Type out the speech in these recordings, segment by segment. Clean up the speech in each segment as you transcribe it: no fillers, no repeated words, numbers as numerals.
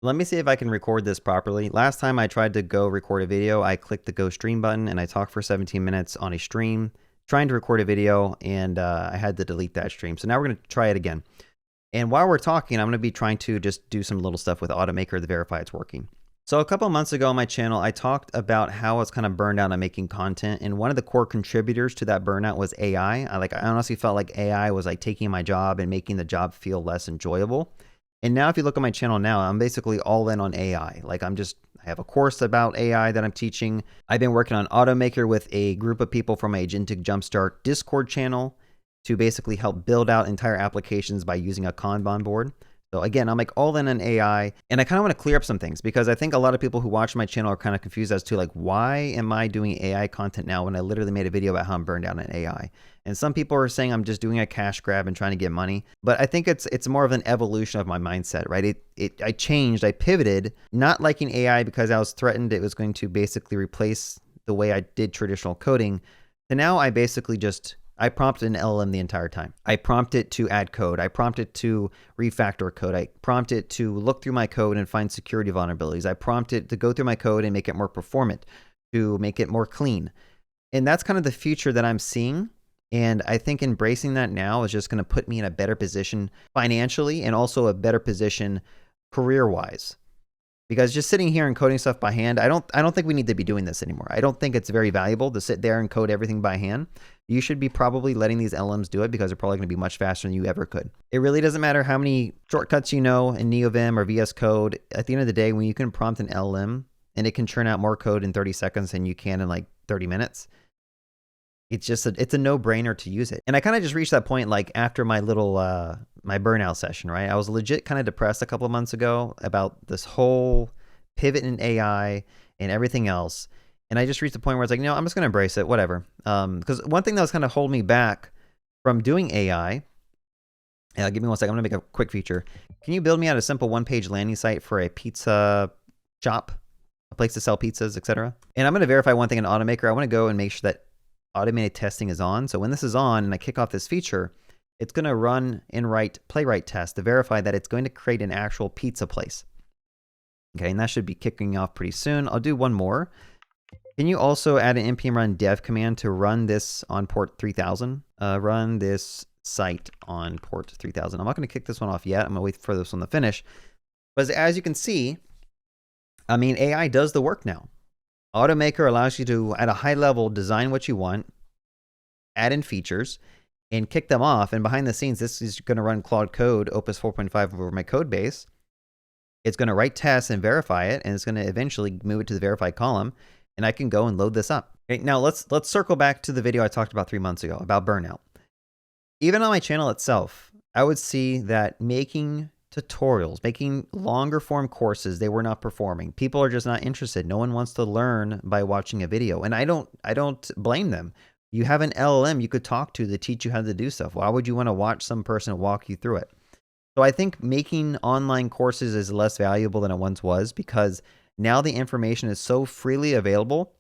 Let me see if I can record this properly. Last time I tried to go record a video, I clicked the go stream button and I talked for 17 minutes on a stream trying to record a video, and I had to delete that stream. So now we're going to try it again. And while we're talking, I'm going to be trying to just do some little stuff with Automaker to verify it's working. So a couple of months ago on my channel, I talked about how I was kind of burned out on making content. And one of the core contributors to that burnout was AI. I honestly felt like AI was like taking my job and making the job feel less enjoyable. And now if you look at my channel now, I'm basically all in on AI. Like I have a course about AI that I'm teaching. I've been working on Automaker with a group of people from Agentic Jumpstart Discord channel to basically help build out entire applications by using a Kanban board. So again, I'm like all in on AI, and I kind of want to clear up some things because I think a lot of people who watch my channel are kind of confused as to like, why am I doing AI content now when I literally made a video about how I'm burned out on AI? And some people are saying I'm just doing a cash grab and trying to get money, but I think it's more of an evolution of my mindset, right? I changed, I pivoted, not liking AI because I was threatened it was going to basically replace the way I did traditional coding, to now I basically I prompted an LLM the entire time. I prompt it to add code. I prompt it to refactor code. I prompt it to look through my code and find security vulnerabilities. I prompt it to go through my code and make it more performant, to make it more clean. And that's kind of the future that I'm seeing. And I think embracing that now is just going to put me in a better position financially and also a better position career-wise. Because just sitting here and coding stuff by hand, I don't think we need to be doing this anymore. I don't think it's very valuable to sit there and code everything by hand. You should be probably letting these LLMs do it because they're probably going to be much faster than you ever could. It really doesn't matter how many shortcuts you know in NeoVim or VS Code. At the end of the day, when you can prompt an LLM and it can churn out more code in 30 seconds than you can in like 30 minutes, it's a no-brainer to use it. And I kind of just reached that point like after my little my burnout session, right? I was legit kind of depressed a couple of months ago about this whole pivot in AI and everything else. And I just reached the point where it's like, I'm just going to embrace it, whatever. Because one thing that was kind of holding me back from doing AI, give me one second, I'm going to make a quick feature. Can you build me out a simple one-page landing site for a pizza shop, a place to sell pizzas, etc.? And I'm going to verify one thing in Automaker. I want to go and make sure that automated testing is on. So when this is on and I kick off this feature, it's going to run and playwright test to verify that it's going to create an actual pizza place. Okay, and that should be kicking off pretty soon. I'll do one more. Can you also add an npm run dev command to run this on port 3000? Run this site on port 3000. I'm not going to kick this one off yet. I'm going to wait for this one to finish. But as you can see, I mean, AI does the work now. Automaker allows you to, at a high level, design what you want, add in features, and kick them off. And behind the scenes, this is going to run Claude Code, Opus 4.5 over my code base. It's going to write tests and verify it, and it's going to eventually move it to the verify column, and I can go and load this up. Okay, now let's circle back to the video I talked about 3 months ago about burnout. Even on my channel itself, I would see that making tutorials, making longer form courses, they were not performing. People are just not interested. No one wants to learn by watching a video. And I don't blame them. You have an LLM you could talk to teach you how to do stuff. Why would you want to watch some person walk you through it? So I think making online courses is less valuable than it once was because now the information is so freely available,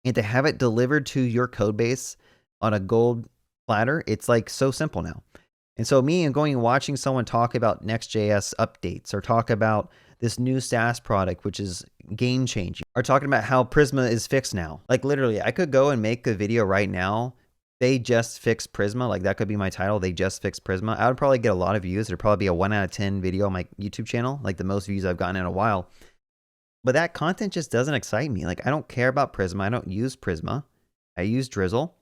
and to have it delivered to your code base on a gold platter, it's like so simple now. And so me and going and watching someone talk about Next.js updates or talk about this new SaaS product, which is game changing, or talking about how Prisma is fixed now. Like literally, I could go and make a video right now. They just fixed Prisma. Like that could be my title. They just fixed Prisma. I would probably get a lot of views. It'd probably be a 1 out of 10 video on my YouTube channel, like the most views I've gotten in a while. But that content just doesn't excite me. Like I don't care about Prisma. I don't use Prisma. I use Drizzle.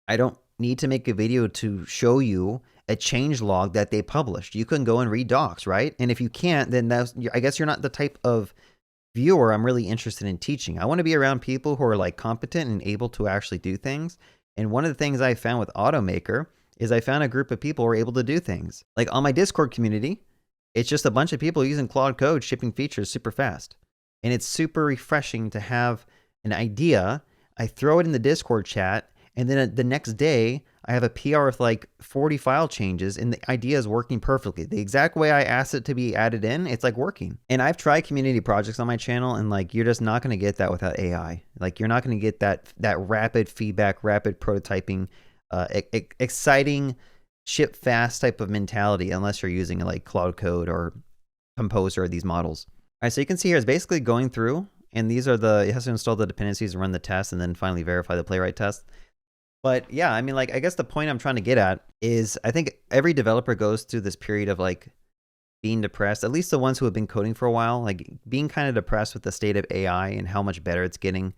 I don't need to make a video to show you a change log that they published. You can go and read docs, right? And if you can't, then I guess you're not the type of viewer I'm really interested in teaching. I want to be around people who are like competent and able to actually do things. And one of the things I found with Automaker is I found a group of people who are able to do things. Like on my Discord community, it's just a bunch of people using Claude Code, shipping features super fast. And it's super refreshing to have an idea. I throw it in the Discord chat, and then the next day, I have a PR with like 40 file changes, and the idea is working perfectly. The exact way I asked it to be added in, it's like working. And I've tried community projects on my channel, and like you're just not going to get that without AI. Like you're not going to get that rapid feedback, rapid prototyping, exciting, ship fast type of mentality unless you're using like Claude Code or composer, these models. All right, so you can see here it's basically going through, and these are it has to install the dependencies and run the test, and then finally verify the playwright test. But yeah, I mean, like, I guess the point I'm trying to get at is I think every developer goes through this period of like being depressed, at least the ones who have been coding for a while, like being kind of depressed with the state of AI and how much better it's getting.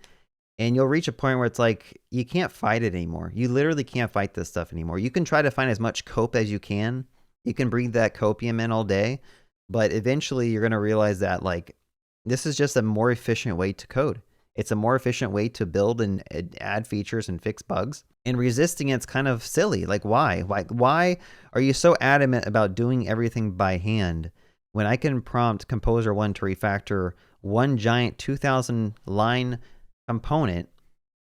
And you'll reach a point where it's like, you can't fight it anymore. You literally can't fight this stuff anymore. You can try to find as much cope as you can. You can breathe that copium in all day, but eventually you're going to realize that like, this is just a more efficient way to code. It's a more efficient way to build and add features and fix bugs. And resisting it's kind of silly. Like, why? Why are you so adamant about doing everything by hand when I can prompt Composer 1 to refactor one giant 2,000 line component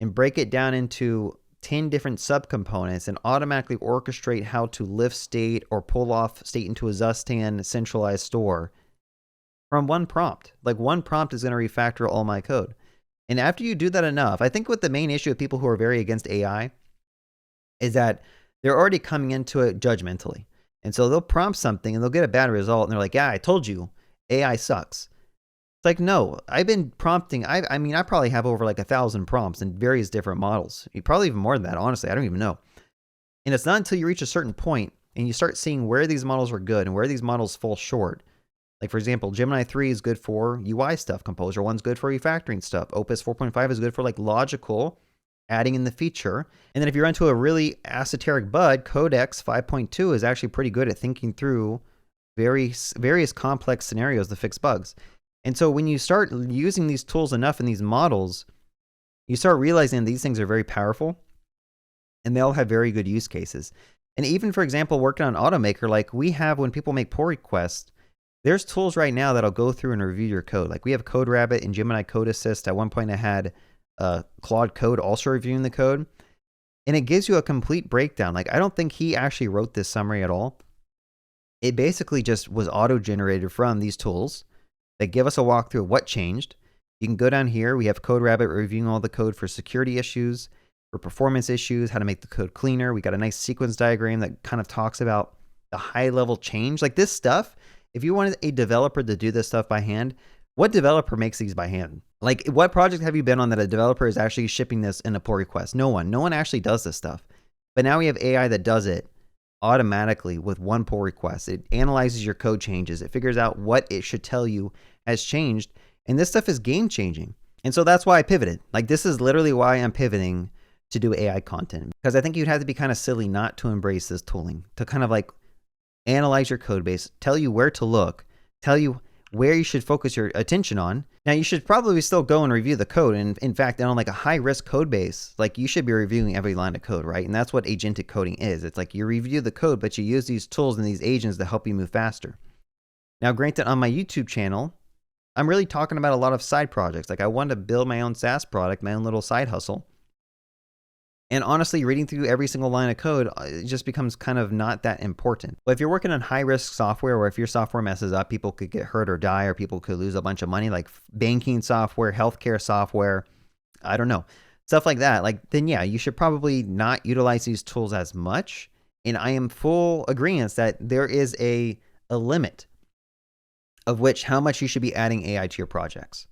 and break it down into 10 different subcomponents and automatically orchestrate how to lift state or pull off state into a Zustan centralized store from one prompt? Like, one prompt is going to refactor all my code. And after you do that enough, I think what the main issue of people who are very against AI is that they're already coming into it judgmentally. And so they'll prompt something and they'll get a bad result and they're like, yeah, I told you, AI sucks. It's like, no, I've been prompting. I mean, I probably have over like 1,000 prompts in various different models. Probably even more than that, honestly. I don't even know. And it's not until you reach a certain point and you start seeing where these models are good and where these models fall short. Like, for example, Gemini 3 is good for UI stuff. Composer 1 is good for refactoring stuff. Opus 4.5 is good for like logical, adding in the feature. And then if you run into a really esoteric bug, Codex 5.2 is actually pretty good at thinking through various complex scenarios to fix bugs. And so when you start using these tools enough in these models, you start realizing these things are very powerful and they all have very good use cases. And even, for example, working on Automaker, like we have when people make pull requests, there's tools right now that'll go through and review your code. Like we have CodeRabbit and Gemini Code Assist. At one point I had Claude Code also reviewing the code. And it gives you a complete breakdown. Like I don't think he actually wrote this summary at all. It basically just was auto-generated from these tools that give us a walkthrough of what changed. You can go down here. We have CodeRabbit reviewing all the code for security issues, for performance issues, how to make the code cleaner. We got a nice sequence diagram that kind of talks about the high-level change. Like this stuff, if you wanted a developer to do this stuff by hand, what developer makes these by hand? Like, what project have you been on that a developer is actually shipping this in a pull request? No one. No one actually does this stuff. But now we have AI that does it automatically with one pull request. It analyzes your code changes. It figures out what it should tell you has changed. And this stuff is game changing. And so that's why I pivoted. Like, this is literally why I'm pivoting to do AI content. Because I think you'd have to be kind of silly not to embrace this tooling, to kind of like analyze your code base, tell you where to look, tell you where you should focus your attention on. Now, you should probably still go and review the code. And in fact, on like a high risk code base, like you should be reviewing every line of code, right? And that's what agentic coding is. It's like you review the code, but you use these tools and these agents to help you move faster. Now, granted, on my YouTube channel, I'm really talking about a lot of side projects. Like I wanted to build my own SaaS product, my own little side hustle. And honestly, reading through every single line of code, it just becomes kind of not that important. But if you're working on high-risk software, or if your software messes up, people could get hurt or die, or people could lose a bunch of money, like banking software, healthcare software, I don't know, stuff like that, like then yeah, you should probably not utilize these tools as much. And I am full agreement that there is a limit of which how much you should be adding AI to your projects.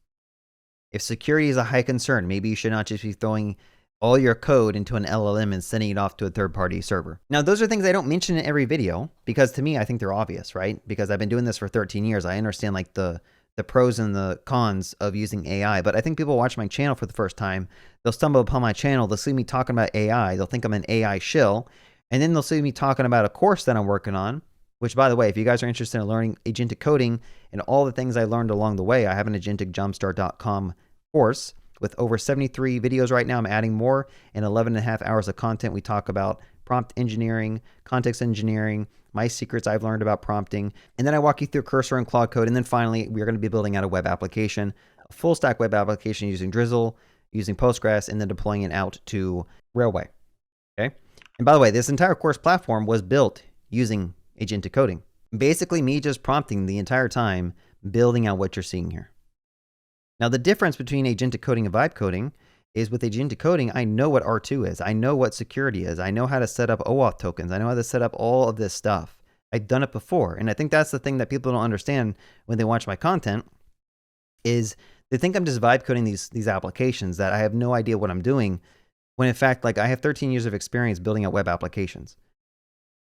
If security is a high concern, maybe you should not just be throwing all your code into an LLM and sending it off to a third-party server. Now, those are things I don't mention in every video because to me, I think they're obvious, right? Because I've been doing this for 13 years. I understand like the pros and the cons of using AI, but I think people watch my channel for the first time. They'll stumble upon my channel. They'll see me talking about AI. They'll think I'm an AI shill. And then they'll see me talking about a course that I'm working on, which by the way, if you guys are interested in learning agentic coding and all the things I learned along the way, I have an Agentic jumpstart.com course with over 73 videos right now. I'm adding more in 11 and a half hours of content. We talk about prompt engineering, context engineering, my secrets I've learned about prompting. And then I walk you through Cursor and Claude Code. And then finally, we're going to be building out a web application, a full stack web application using Drizzle, using Postgres, and then deploying it out to Railway. Okay. And by the way, this entire course platform was built using agentic coding. Basically me just prompting the entire time, building out what you're seeing here. Now, the difference between agentic coding and vibe coding is with agentic coding, I know what R2 is. I know what security is. I know how to set up OAuth tokens. I know how to set up all of this stuff. I've done it before. And I think that's the thing that people don't understand when they watch my content is they think I'm just vibe coding these applications, that I have no idea what I'm doing, when in fact, like, I have 13 years of experience building out web applications.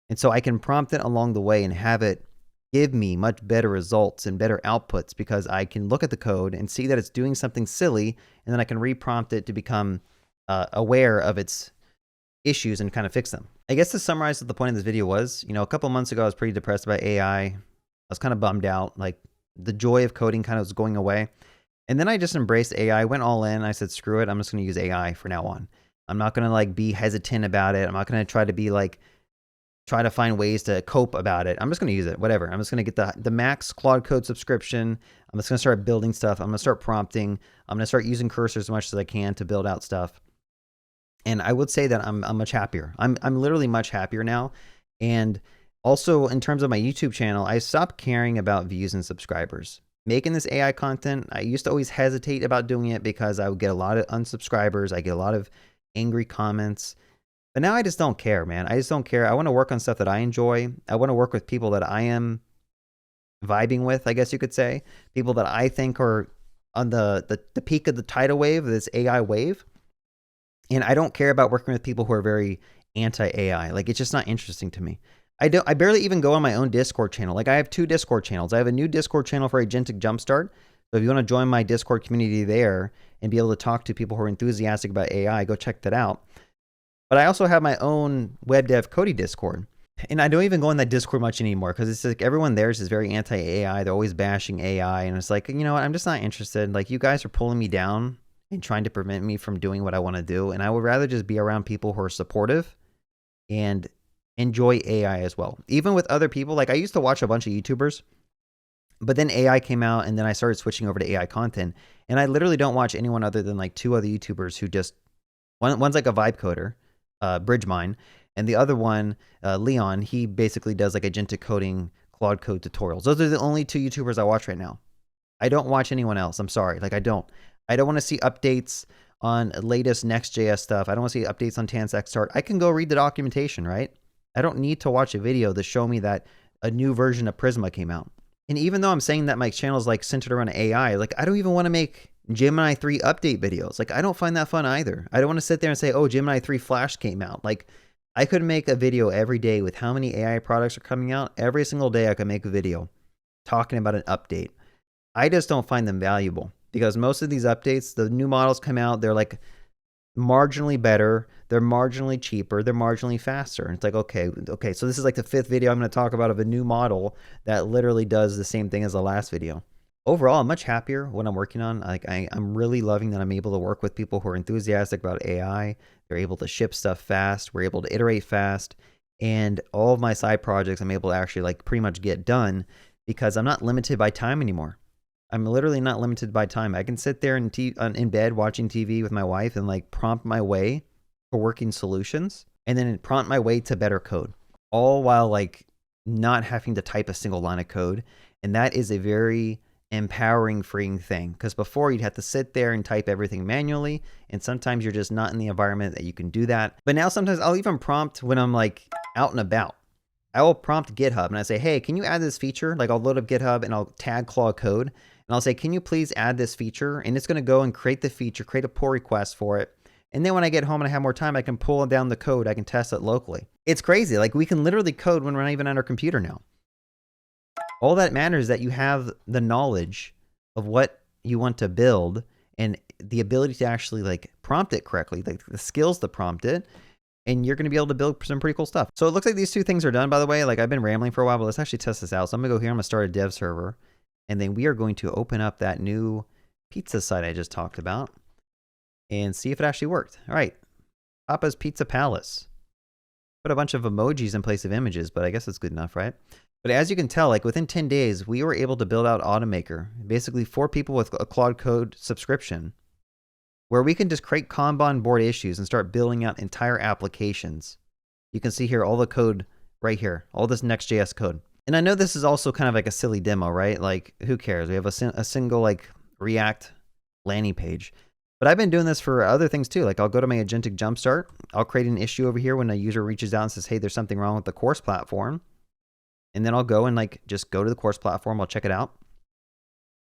And so I can prompt it along the way and have it give me much better results and better outputs, because I can look at the code and see that it's doing something silly, and then I can reprompt it to become aware of its issues and kind of fix them. I guess to summarize what the point of this video was, a couple months ago, I was pretty depressed about AI. I was kind of bummed out. Like, the joy of coding kind of was going away. And then I just embraced AI, went all in. I said, screw it. I'm just going to use AI from now on. I'm not going to like be hesitant about it. I'm not going to try to be like, try to find ways to cope about it. I'm just going to use it, whatever. I'm just going to get the max Claude Code subscription. I'm just going to start building stuff. I'm going to start prompting. I'm going to start using cursors as much as I can to build out stuff. And I would say that I'm much happier. I'm literally much happier now. And also in terms of my YouTube channel, I stopped caring about views and subscribers. Making this AI content, I used to always hesitate about doing it because I would get a lot of unsubscribers. I get a lot of angry comments. But now I just don't care, man. I just don't care. I want to work on stuff that I enjoy. I want to work with people that I am vibing with, I guess you could say. People that I think are on the peak of the tidal wave, this AI wave. And I don't care about working with people who are very anti-AI. Like, it's just not interesting to me. I barely even go on my own Discord channel. Like, I have 2 Discord channels. I have a new Discord channel for Agentic Jumpstart. So if you want to join my Discord community there and be able to talk to people who are enthusiastic about AI, go check that out. But I also have my own web dev Cody Discord. And I don't even go in that Discord much anymore, because it's like everyone there is just very anti-AI. They're always bashing AI. And it's like, you know what? I'm just not interested. Like, you guys are pulling me down and trying to prevent me from doing what I want to do. And I would rather just be around people who are supportive and enjoy AI as well. Even with other people, like, I used to watch a bunch of YouTubers, but then AI came out, and then I started switching over to AI content. And I literally don't watch anyone other than like 2 other YouTubers who just, one's like a vibe coder, Bridgemine, and the other one, Leon, he basically does like agentic coding, Claude Code tutorials. Those are the only 2 YouTubers I watch right now. I don't watch anyone else. I'm sorry. Like, I don't want to see updates on latest Next.js stuff. I don't want to see updates on TansXstart. I can go read the documentation, right? I don't need to watch a video to show me that a new version of Prisma came out. And even though I'm saying that my channel is like centered around AI, like, I don't even want to make Gemini 3 update videos. Like, I don't find that fun either. I don't want to sit there and say, oh, Gemini 3 Flash came out. Like, I could make a video every day with how many AI products are coming out. Every single day I could make a video talking about an update. I just don't find them valuable, because most of these updates, the new models come out, they're like marginally better, they're marginally cheaper, they're marginally faster. And it's like, okay, so this is like the 5th video I'm going to talk about of a new model that literally does the same thing as the last video. Overall, I'm much happier what I'm working on. Like, I'm really loving that I'm able to work with people who are enthusiastic about AI. They're able to ship stuff fast. We're able to iterate fast. And all of my side projects, I'm able to actually like pretty much get done, because I'm not limited by time anymore. I'm literally not limited by time. I can sit there in bed watching TV with my wife and like prompt my way for working solutions, and then prompt my way to better code, all while like not having to type a single line of code. And that is a very empowering, freeing thing, because before you'd have to sit there and type everything manually, and sometimes you're just not in the environment that you can do that. But now sometimes I'll even prompt when I'm like out and about. I will prompt GitHub and I say, hey, can you add this feature? Like, I'll load up GitHub and I'll tag Claude Code, and I'll say, can you please add this feature? And it's going to go and create the feature, create a pull request for it. And then when I get home and I have more time, I can pull down the code. I can test it locally. It's crazy. Like, we can literally code when we're not even on our computer now. All that matters is that you have the knowledge of what you want to build and the ability to actually like prompt it correctly, like the skills to prompt it, and you're going to be able to build some pretty cool stuff. So it looks like these 2 things are done, by the way. Like, I've been rambling for a while, but let's actually test this out. So I'm going to go here. I'm going to start a dev server, and then we are going to open up that new pizza site I just talked about and see if it actually worked. All right. Papa's Pizza Palace. Put a bunch of emojis in place of images, but I guess it's good enough, right? But as you can tell, like, within 10 days, we were able to build out Automaker, basically for people with a Claude Code subscription, where we can just create Kanban board issues and start building out entire applications. You can see here all the code right here, all this Next.js code. And I know this is also kind of like a silly demo, right? Like, who cares? We have a single like React landing page. But I've been doing this for other things too. Like, I'll go to my Agentic Jumpstart. I'll create an issue over here when a user reaches out and says, hey, there's something wrong with the course platform. And then I'll go and like just go to the course platform. I'll check it out.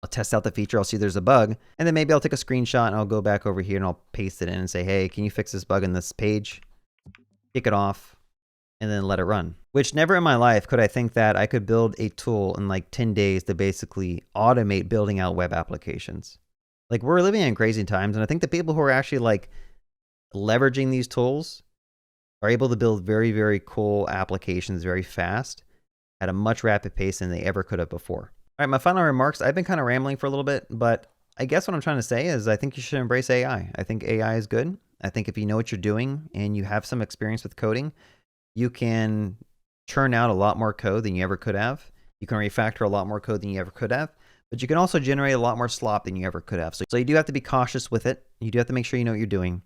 I'll test out the feature. I'll see there's a bug. And then maybe I'll take a screenshot and I'll go back over here and I'll paste it in and say, hey, can you fix this bug in this page? Kick it off and then let it run. Which never in my life could I think that I could build a tool in like 10 days to basically automate building out web applications. Like, we're living in crazy times. And I think the people who are actually like leveraging these tools are able to build very, very cool applications very fast at a much rapid pace than they ever could have before. All right, my final remarks. I've been kind of rambling for a little bit, but I guess what I'm trying to say is I think you should embrace AI. I think AI is good. I think if you know what you're doing and you have some experience with coding, you can churn out a lot more code than you ever could have. You can refactor a lot more code than you ever could have, but you can also generate a lot more slop than you ever could have. So you do have to be cautious with it. You do have to make sure you know what you're doing.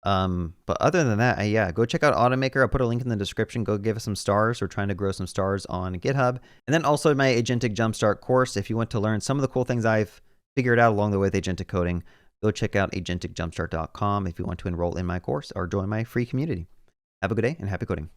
But other than that, yeah, go check out Automaker. I'll put a link in the description. Go give us some stars. We're trying to grow some stars on GitHub. And then also my Agentic Jumpstart course. If you want to learn some of the cool things I've figured out along the way with agentic coding, go check out agenticjumpstart.com if you want to enroll in my course or join my free community. Have a good day and happy coding.